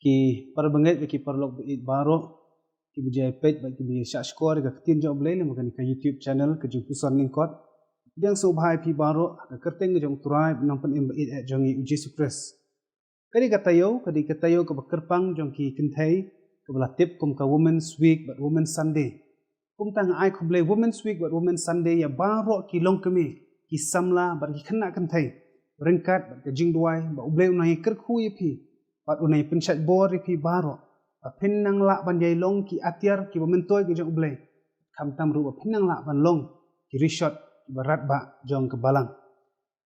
ki parbanget ki parlok beit baroh ki bijay peit ba ki bi shashkor ka tin job lele makan ka YouTube channel ka Jingpuson Lyngkot pdiang sngewbha pi baroh ka Kyrteng jong Trai nang pen im beit jong Jesus Christ kadi katayo ka bakerpang jong ki kinthai ka belatip kum ka Women's Week but Women's Sunday kum tang ai khuble Women's Week but Women's Sunday ya baroh ki long kemi ki samla bar ki khana kinthai ringkat bat ka jingduai ba uble unai kyrkhu pi bat unai penchat bor pi baroh ba pinnang la ban yai long ki atiar ki bamentoi ki jong uble kham tam ru ba pinnang la ban long ki rishot ki barat ba jong ke balang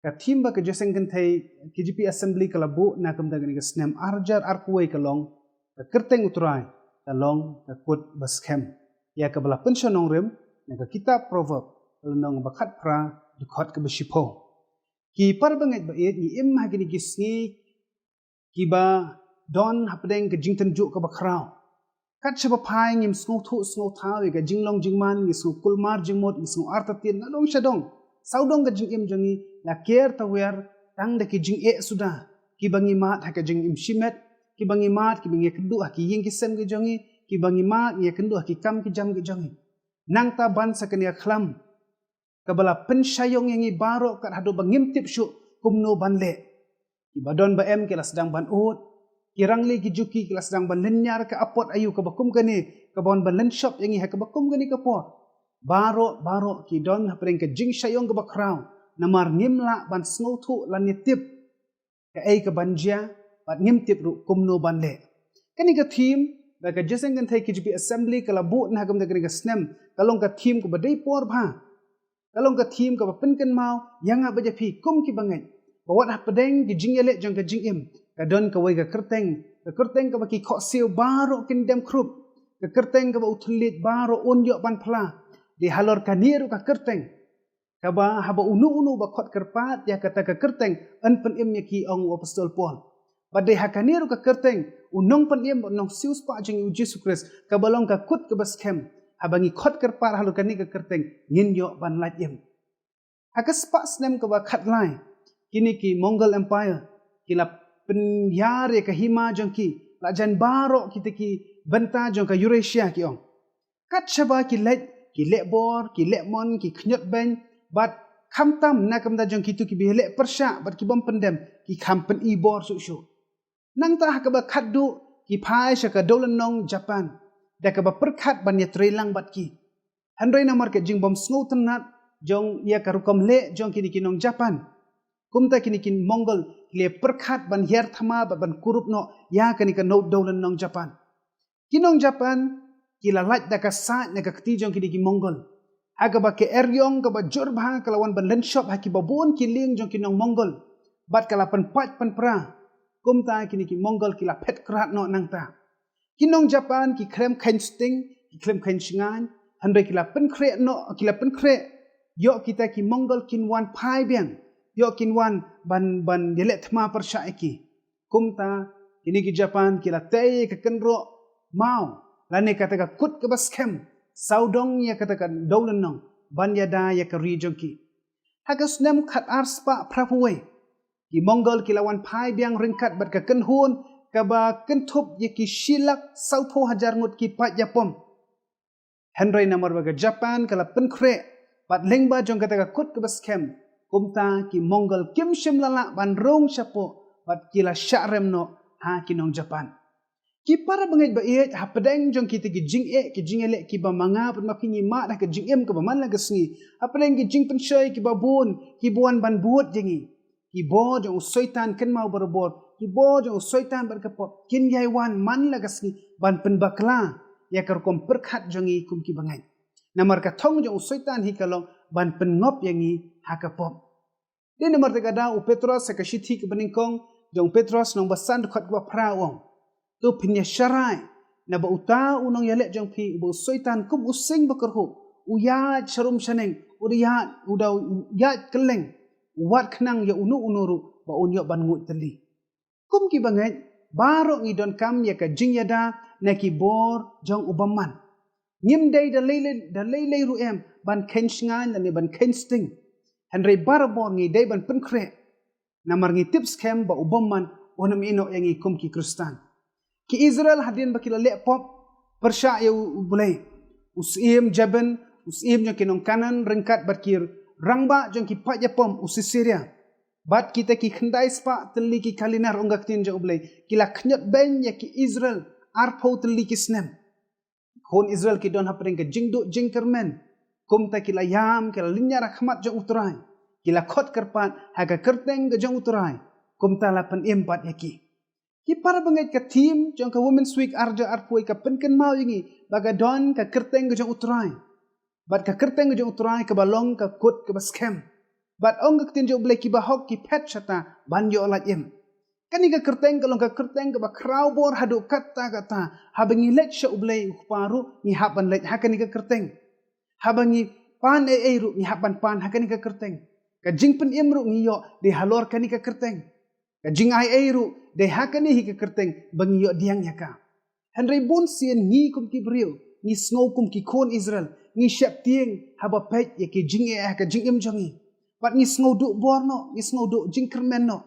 ka thim ba ka jeseng kinthai KGP assembly kala bu na kam da ni ka snem arjar arkuai ka long ka Kyrteng utrai ka long ka kut Baskhem ya ka bala pensionong rem na ka kitab Proverb nong bakhat pra dukhat ka beshipo ki parbanget ba ni im ha gini gisni ki ba don hapdeng ka jingten juk ka bakrau kat shaba phai ngim sngau thu sngau thawi ka jinglong jingman ngi sngau kulmar jingmot ngi sngau artatin na dong shadong saudong ka jingim jongi la care tawer tang de ki jing e suda ki bangi mat ha ka jing im shimet ki bangi mat ki bangi kendu ha ki ying ki sem ki jongi ki bangi mat ngi kendu ha ki kam ki jam ki jongi nang ta ban sakania khlam kabala pensyayong yang baroh kat hadu bangim tip syuk kumno banle ki badon ba em kila sedang ban ut ki rangli ki juki kila sedang ban lenyar ka apot ayu ka bakum kani ka bon ban len shop yang ha ka bakum kani ka pot baroh ki don hapring ka jing syayong ka bakrau namar ngimla ban snow thu lan tip ka ai ka banja bat ngim tip ru kumno banle kani ka thim ba ka jeseng kan thai KGP assembly kala bu na kam da kani ka snem kalong ka thim ko badai por bha kalong ka thim ka pinken mau yang ba ja phi kum ki bangai bawat ha pedeng ki jingele jong ka jingim ka don ka wai ka Kyrteng ka ba ki kho siu baroh kindem krup ka Kyrteng ka ba uthulit baroh on yo ban phla di halor ka niru ka Kyrteng ka ba haba unu ba khot kerpat ya kata ka Kyrteng an pen im ya ki ong apostol Paul badai ha ka niru ka Kyrteng unong pen im nong siu spa jing Jesus Christ ka balong ka kut ka Baskhem habangi khot kerpat halor ka ni ka Kyrteng ngin yo ban laj im ha ka spa snem ka ba khat lai kini ki Mongol Empire kila penyar ya ka hima jong ki la jan baroh kita ki benta jong ka Eurasia ki ong kat shaba ki le bor ki le mon ki khnyot ben bat kham tam na kam da jong ki tu ki bi le persha bat ki bom pendem ki kham pen i bor su nang ta ka ba khat du ki phai sha ka dolan nong Japan da ka ba perkhat ban ya trelang bat ki handrei na market jing bom snow tanat jong ya ka rukom le jong ki nong Japan kumta kini kin Mongol le perkhat ban her thama ban kurup no ya kani ka no dolan nong Japan kinong Japan kila laj da ka sa na ka kti jong kini ki Mongol aga ba ke eryong ka ba jorbha kalawan ban len shop ha ki babon ki ling jong kinong Mongol bat kala pan pat pan pra kumta kini ki Mongol kila phet krat no nang ta kinong Japan ki krem khain sting ki krem khain shingan handai kila pen kre no kila pen kre yo kita ki Mongol kin wan phai biang yo kin wan ban yele thma persha eki kumta kini ki Japan kila tei ka kenro mau lane kata ka kut ka Baskhem saudong ya kata ka dolan nong ban yada ya ka region ki hagas nem khat arspa prapuwe ki Mongol kila wan phai biang ringkat bat ka kenhun ka ba kentup ya ki shilak sautho hajar ngut ki pat yapom Henry namar ba ka Japan kala penkre bat lengba jong kata ka kut ka Baskhem kumta ki Mongol kim shim lala ban rong shapo bat kila sharem no ha kinong Japan ki para bangai ba iet ha pedeng jong kita ki jing e ki jingele ki ba manga pun makini ma dah ka jing em ka ba man la gasni ha pedeng ki jing pensoi ki ba bun ki buan ban buat jengi ki bo jong soitan ken mau berbot ki bo jong soitan berkepot kin yai wan man la gasni ban pen bakla ya kar kom perkhat jongi kum ki bangai namar ka thong jong soitan hi kalong ban pen ngop yangi ha ka pop de namar te kada u Petros ka shithi ki beningkong jong Petros nong basan khat ba phra ong tu pinya syarai na ba uta unong yale jong pi bu soitan kum using bakerhu uya sharum shaneng uya udau ya keleng wat khnang ya unu unuru ba unyo ban ngut teli kum ki bangai baroh ngi don kam ya ka jing yada na ki bor jong ubaman ngim dei da lele ru em ban ken shngan na ne ban ken sting henry barabor ngi dei ban penkre namar ngi tips skhem ba ubaman onam ino yang kum ki Kristan Ki Israel hadin bakila lek pop Persya ya boleh. Usim Jaban, usim jong kinong kanan rengkat bakir rangba jong ki pat Japom usi Syria. Bat kita ki khendai spa teli ki kalinar onggak tin jong boleh. Kila knyot ben ya ki Israel arpau teli ki snem. Kon Israel ki don hapring ke jingduk jingkermen. Kumta kila yam kila linya rahmat jong uturai. Kila khot kerpat haga Kyrteng ke jong uturai. Kumta la pen empat yaki. Ki para bangait ka team jong ka women's week arja arpui ka penken mau yingi baga don ka Kyrteng ke jong uturai. Bat ka Kyrteng ke jong uturai ka balong ka kut ka Baskhem. Bat ong ka tin jong bleki bahok ki pet chata banyo olat im. Kani ka Kyrteng ka long ka Kyrteng ka ba kraubor hadu kata habangi let sya ublei paru ni haban let hakani ka Kyrteng. Habangi pan ru ni haban pan hakani ka Kyrteng. Ka jingpen imru ni yo de halor kani ka Kyrteng. Ka jing ai ru de hakani hi ka Kyrteng bangi yo diang yaka. Henry bun sien ni kum ki brio ni snow kum ki kon Israel ni syap tieng haba peit ya ki jing ka jing im jongi. Pat ni snow du borno ni snow du jing kermen no.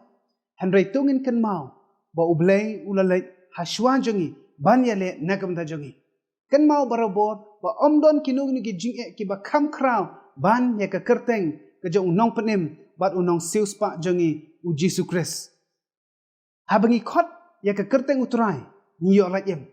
Henry tungin kan mau ba ublei ulalai haswa jongi ban ya le nagam da jongi. Kan mau barabor ba omdon kinung ni ki jing ki ba kam kraw ban ya ka Kyrteng ka jong nong penim bat unong sius pa jongi u Jesus Christ. Habangi khot ya ka Kyrteng uturai ni yo rajim.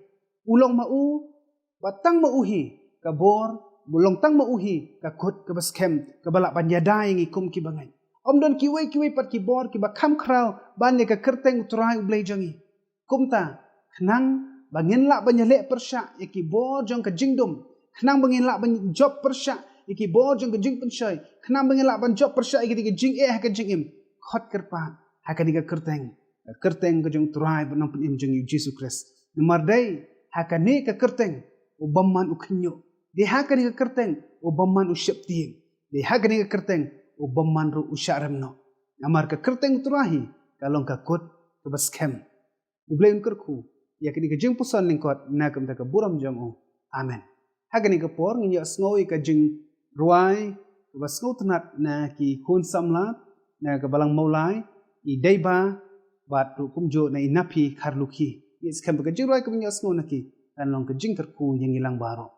Ulong mau batang mauhi ka bor bulong tang mauhi ka kut ka Baskhem ka balak panjada yang ikum ki bangai. Omdon kiwei pat ki bor ki ba kham kraw ban ya ka Kyrteng uturai ublei jongi. Kumta khnang bangin lak banyale Persya ya ki bor jong ka jingdum. Khnang bangin lak ban job Persya ya ki bor jong ka jingpensyai. Khnang bangin lak ban job Persya ya ki jing ka jing im. Khot kerpa hakani ka Kyrteng. Kyrteng ka jong turai banang penim jong Jesus Christ. Numardai hakani ka Kyrteng ubaman ukhnyo. Di hakani ka Kyrteng ubaman usyap tiing. Di hakani ka Kyrteng ubaman ru usyaram no. Namar ka Kyrteng turahi kalong ka kut ka Baskhem. Ublay kyrkhu yakini ka Jingpuson Lyngkot nakam ta ka buram jong o. Amen. Hakani ka por nginyo sngoy ka jing ruai ka Baskho tenat na ki kun samlat na ka balang maulai i deiba bat ru kumjo na inapi kharluki. Yes kan ka jing ruai ka nginyo sngoy na ki kanlong ka jingkyrkhu yang ilang baroh.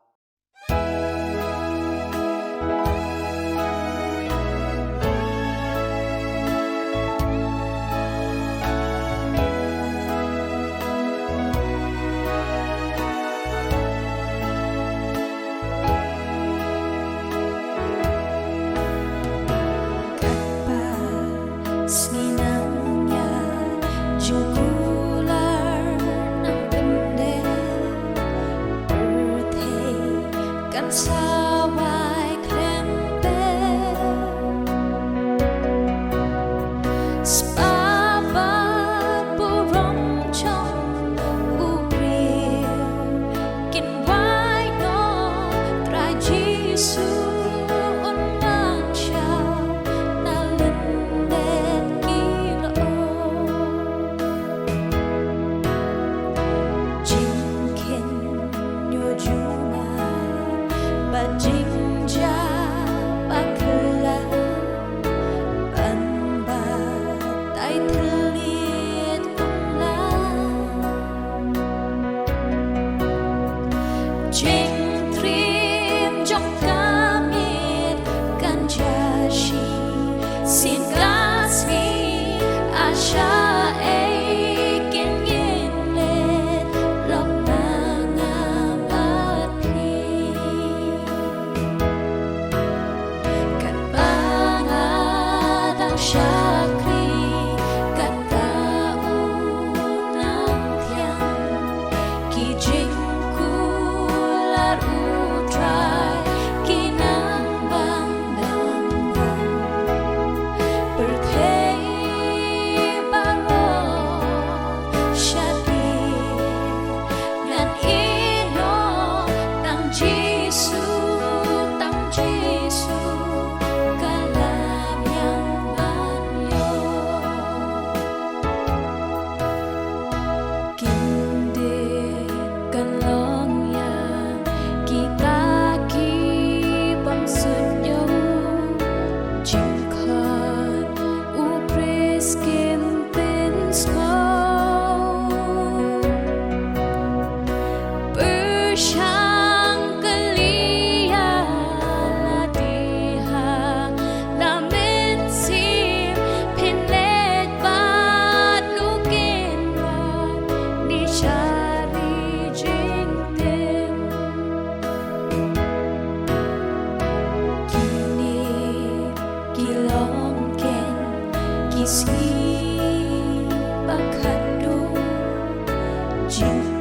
Ni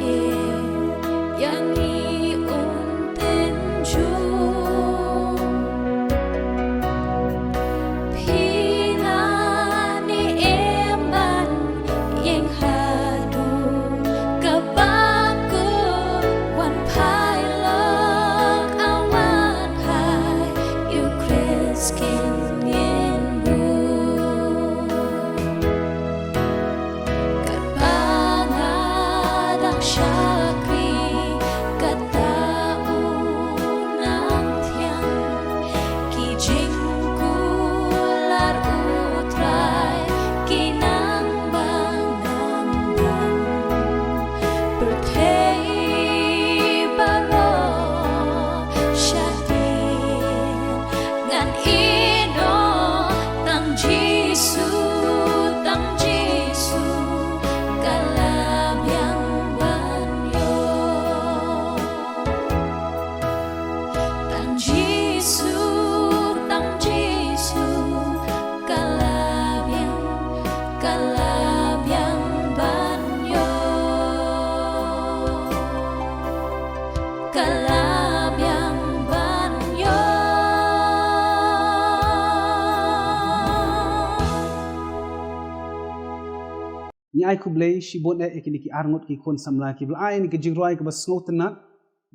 ai kublai shibot ne ekini ki arngot ki kon samla ki blai ni ki jingroi ke basngo tenat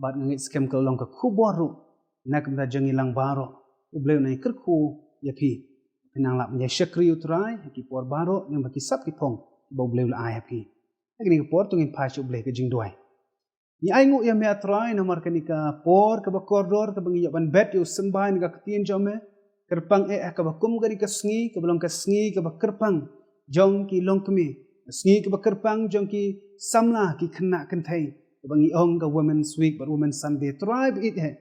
bat ngeit skhem ke long ke khubor ru nak mda jangi lang baro ublai nai kyrkhu ya pi penang lap nya shakri utrai ki por baro ni ma ki sap ki thong bo blai la ai pi ekini ki por tungin pa chu blai ke jingdoi ni ai ngu ya me atrai na mar kani ka por ke ba koridor ke bangi ban bet yu sembai ni ka tien jome kerpang ka ba kum gari ka sngi ke belong ka sngi ke ba kerpang jong ki long kemi sngi ke ba kerpang jong ki samla ki khna kan thai ke bangi ong ka women's week but women's sunday tribe it he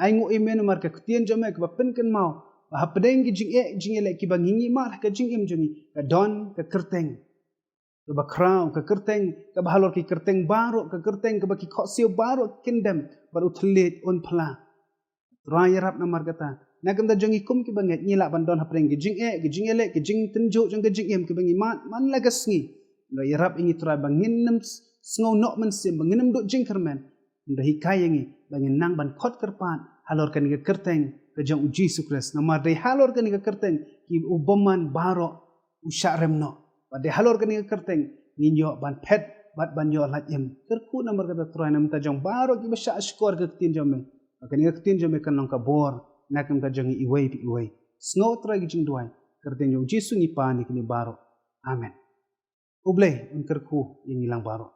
ai ngu imen mar ka tien jome ke ba pen kan mau ba hapdeng ki jing le ki bangi ni mar ka jing im jongi ka don ka Kyrteng ke ba crown ka Kyrteng ke ba halor ki Kyrteng baroh ka Kyrteng ke ba ki khosio baroh kingdom baru thlet on phla Trai rap na mar kata na kam da jongi kum ki banget ni la ban don hapdeng ki jing le ki jing tenjo jong ka jing im ki bangi man la ka sngi ndo yarap ingi Trai bangin nam sngo nok man sim bangin nam do jing kermen ndo hikay ingi bangin nang ban khot kerpan halor kan ka Kyrteng ka jong Jesus Christ na mar dai halor kan ka Kyrteng ki uboman baroh usharem no ba de halor kan ka Kyrteng ninyo ban pet bat ban yo lat yem kyrkhu na mar kata Trai nam ta jong baroh ki basha skor ka tin jome kan ka tin jome kan nong ka bor na kan ka jong iwei sngo Trai ki jing duai Kyrteng yo Jesus ni pa ni kini baroh amen ublay un kyrkhu yang ilang baroh